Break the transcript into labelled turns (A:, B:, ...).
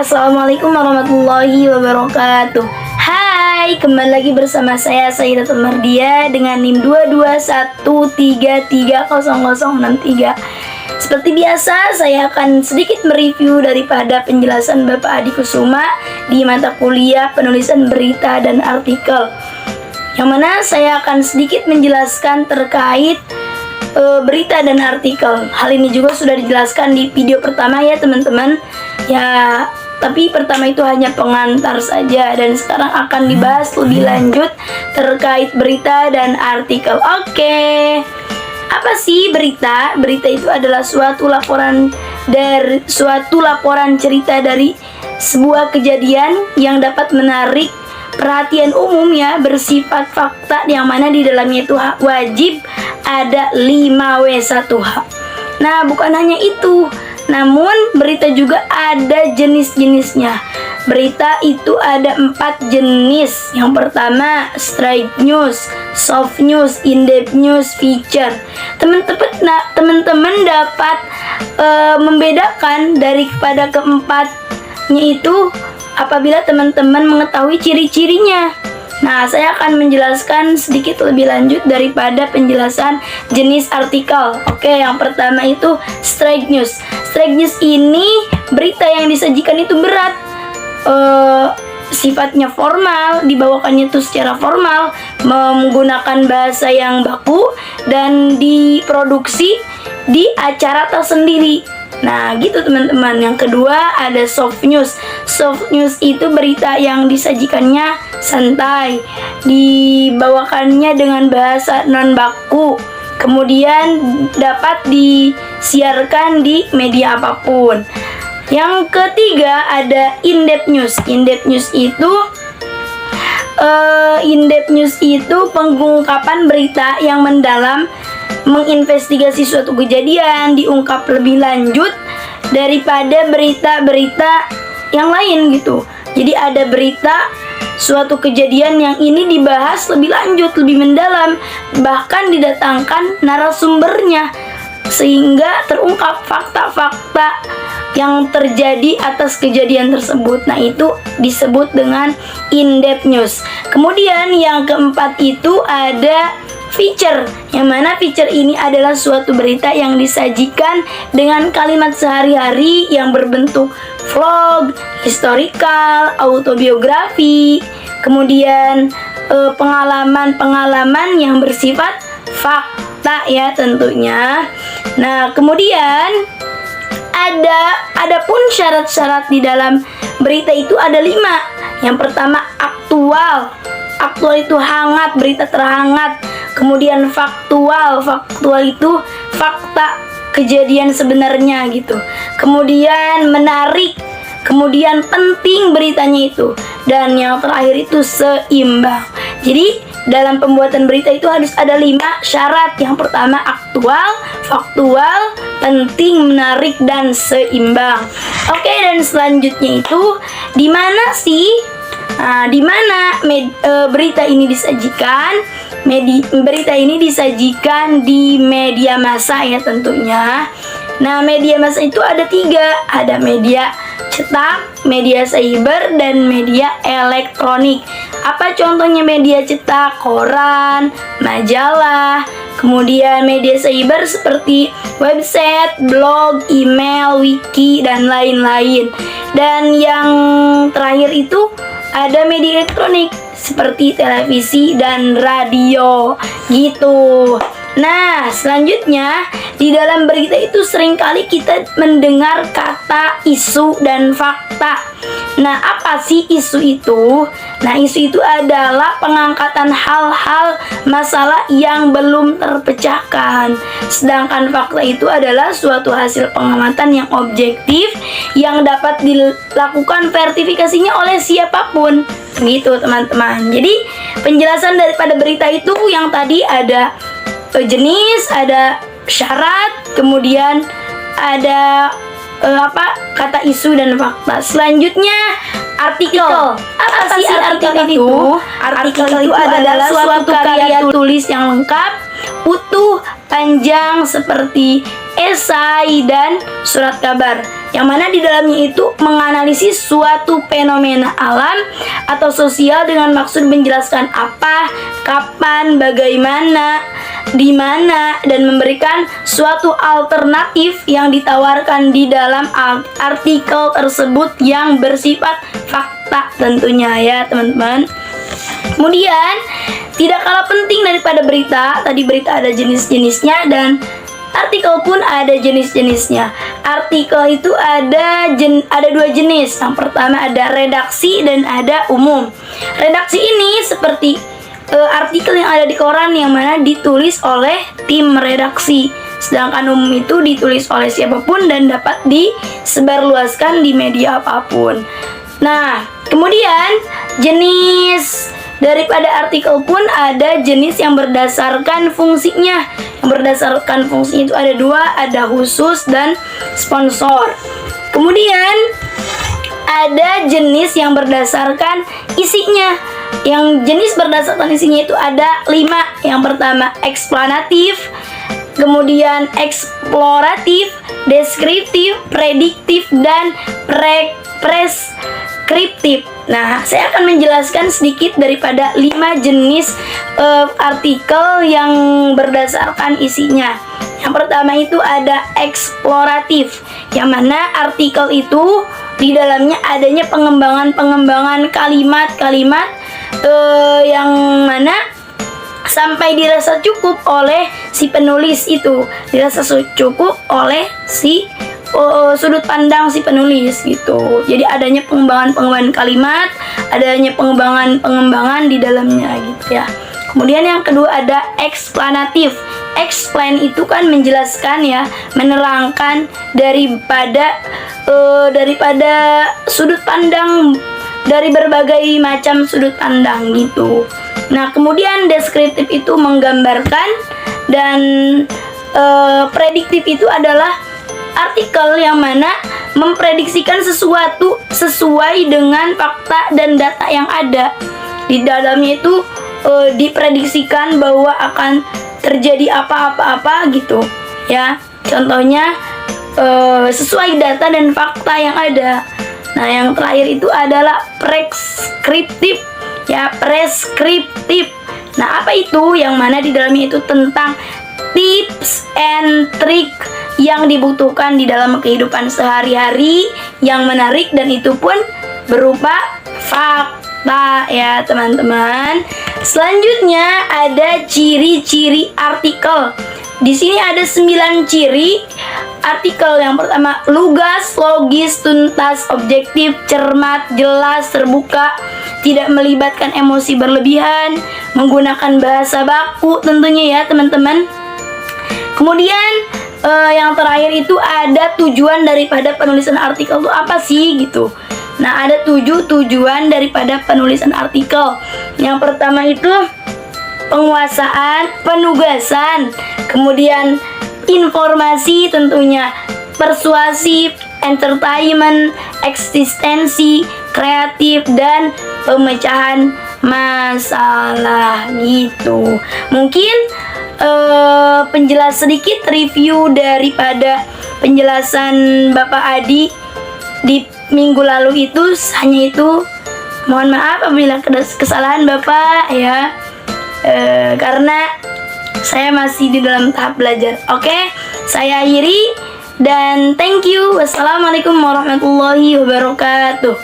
A: Assalamualaikum warahmatullahi wabarakatuh. Hai, kembali lagi bersama saya Sayyidatul Mardia dengan NIM 221330063. Seperti biasa, saya akan sedikit mereview daripada penjelasan Bapak Adi Kusuma di mata kuliah penulisan berita dan artikel, yang mana saya akan sedikit menjelaskan terkait berita dan artikel. Hal ini juga sudah dijelaskan di video pertama ya teman-teman. Ya, tapi pertama itu hanya pengantar saja, dan sekarang akan dibahas lebih lanjut terkait berita dan artikel. Oke. Apa sih berita? Berita itu adalah suatu laporan cerita dari sebuah kejadian yang dapat menarik perhatian umum ya, bersifat fakta yang mana di dalamnya itu wajib ada 5W1H. Nah, bukan hanya itu, namun berita juga ada jenis-jenisnya. Berita itu ada 4 jenis. Yang pertama, straight news, soft news, in-depth news, feature. Teman-teman dapat membedakan daripada keempatnya itu apabila teman-teman mengetahui ciri-cirinya. Nah, saya akan menjelaskan sedikit lebih lanjut daripada penjelasan jenis artikel. Oke, yang pertama itu straight news. Straight news ini berita yang disajikan itu berat, sifatnya formal, dibawakannya itu secara formal, menggunakan bahasa yang baku, dan diproduksi di acara tersendiri. Nah, gitu teman-teman. Yang kedua ada soft news. Soft news itu berita yang disajikannya santai, dibawakannya dengan bahasa non baku, kemudian dapat disiarkan di media apapun. Yang ketiga ada in-depth news. In-depth news itu pengungkapan berita yang mendalam, menginvestigasi suatu kejadian, diungkap lebih lanjut daripada berita-berita yang lain gitu. Jadi ada berita suatu kejadian yang ini dibahas lebih lanjut, lebih mendalam, bahkan didatangkan narasumbernya sehingga terungkap fakta-fakta yang terjadi atas kejadian tersebut. Nah, itu disebut dengan in-depth news. Kemudian yang keempat itu ada feature, yang mana feature ini adalah suatu berita yang disajikan dengan kalimat sehari-hari yang berbentuk vlog, historical, autobiografi, kemudian pengalaman-pengalaman yang bersifat fakta ya tentunya. Nah, kemudian ada pun syarat-syarat di dalam berita itu ada 5. Yang pertama aktual. Aktual itu hangat, berita terhangat. Kemudian faktual itu fakta kejadian sebenarnya gitu. Kemudian menarik, kemudian penting beritanya itu, dan yang terakhir itu seimbang. Jadi dalam pembuatan berita itu harus ada 5 syarat. Yang pertama aktual, faktual, penting, menarik, dan seimbang. Oke, dan selanjutnya itu di mana sih? Nah, di mana berita ini disajikan? Berita ini disajikan di media massa ya tentunya. Nah, media massa itu ada 3. Ada media cetak, media cyber, dan media elektronik. Apa contohnya media cetak? Koran, majalah. Kemudian media cyber seperti website, blog, email, wiki, dan lain-lain. Dan yang terakhir itu ada media elektronik seperti televisi dan radio gitu. Nah, selanjutnya di dalam berita itu seringkali kita mendengar kata isu dan fakta. Nah, apa sih isu itu? Nah, isu itu adalah pengangkatan hal-hal masalah yang belum terpecahkan. Sedangkan fakta itu adalah suatu hasil pengamatan yang objektif yang dapat dilakukan verifikasinya oleh siapapun. Gitu, teman-teman. Jadi, penjelasan daripada berita itu yang tadi ada jenis, ada syarat, kemudian ada kata isu dan fakta. Selanjutnya artikel. Apa sih artikel itu? Artikel itu adalah suatu karya tulis yang lengkap, utuh, panjang seperti esai dan surat kabar. yang mana di dalamnya itu menganalisis suatu fenomena alam atau sosial dengan maksud menjelaskan apa, kapan, bagaimana, di mana, dan memberikan suatu alternatif yang ditawarkan di dalam artikel tersebut yang bersifat fakta tentunya ya teman-teman. Kemudian tidak kalah penting daripada berita, tadi berita ada jenis-jenisnya dan artikel pun ada jenis-jenisnya. Artikel itu ada dua jenis. Yang pertama ada redaksi dan ada umum. Redaksi ini seperti artikel yang ada di koran yang mana ditulis oleh tim redaksi. Sedangkan umum itu ditulis oleh siapapun dan dapat disebarluaskan di media apapun. Nah, kemudian jenis daripada artikel pun ada jenis yang berdasarkan fungsinya. Yang berdasarkan fungsinya itu ada dua, ada khusus dan sponsor. Kemudian ada jenis yang berdasarkan isinya. Yang jenis berdasarkan isinya itu ada 5. Yang pertama eksplanatif, kemudian eksploratif, deskriptif, prediktif, dan preskriptif. Nah, saya akan menjelaskan sedikit daripada 5 jenis artikel yang berdasarkan isinya. Yang pertama itu ada eksploratif, yang mana artikel itu di dalamnya adanya pengembangan kalimat-kalimat yang mana sampai dirasa cukup oleh si penulis itu, dirasa cukup oleh si sudut pandang si penulis gitu. Jadi adanya pengembangan kalimat, adanya pengembangan di dalamnya gitu ya. Kemudian yang kedua ada eksplanatif. Explain itu kan menjelaskan ya, menerangkan daripada sudut pandang, dari berbagai macam sudut pandang gitu. Nah, kemudian deskriptif itu menggambarkan, dan prediktif itu adalah artikel yang mana memprediksikan sesuatu sesuai dengan fakta dan data yang ada. Di dalamnya itu diprediksikan bahwa akan terjadi apa-apa gitu ya. Contohnya sesuai data dan fakta yang ada. Nah, yang terakhir itu adalah preskriptif ya, preskriptif. Nah, apa itu? Yang mana di dalamnya itu tentang tips and trick yang dibutuhkan di dalam kehidupan sehari-hari yang menarik, dan itu pun berupa fakta ya teman-teman. Selanjutnya ada ciri-ciri artikel. Di sini ada 9 ciri artikel. Yang pertama, lugas, logis, tuntas, objektif, cermat, jelas, terbuka, tidak melibatkan emosi berlebihan, menggunakan bahasa baku tentunya ya teman-teman. Kemudian yang terakhir itu ada tujuan daripada penulisan artikel itu apa sih gitu. Nah, ada 7 tujuan daripada penulisan artikel. Yang pertama itu penguasaan, penugasan, kemudian informasi tentunya, persuasif, entertainment, eksistensi, kreatif, dan pemecahan masalah gitu. Mungkin sedikit review daripada penjelasan Bapak Adi di minggu lalu itu hanya itu. Mohon maaf apabila ada kesalahan Bapak ya, karena saya masih di dalam tahap belajar. Oke, saya akhiri dan thank you. Wassalamualaikum warahmatullahi wabarakatuh.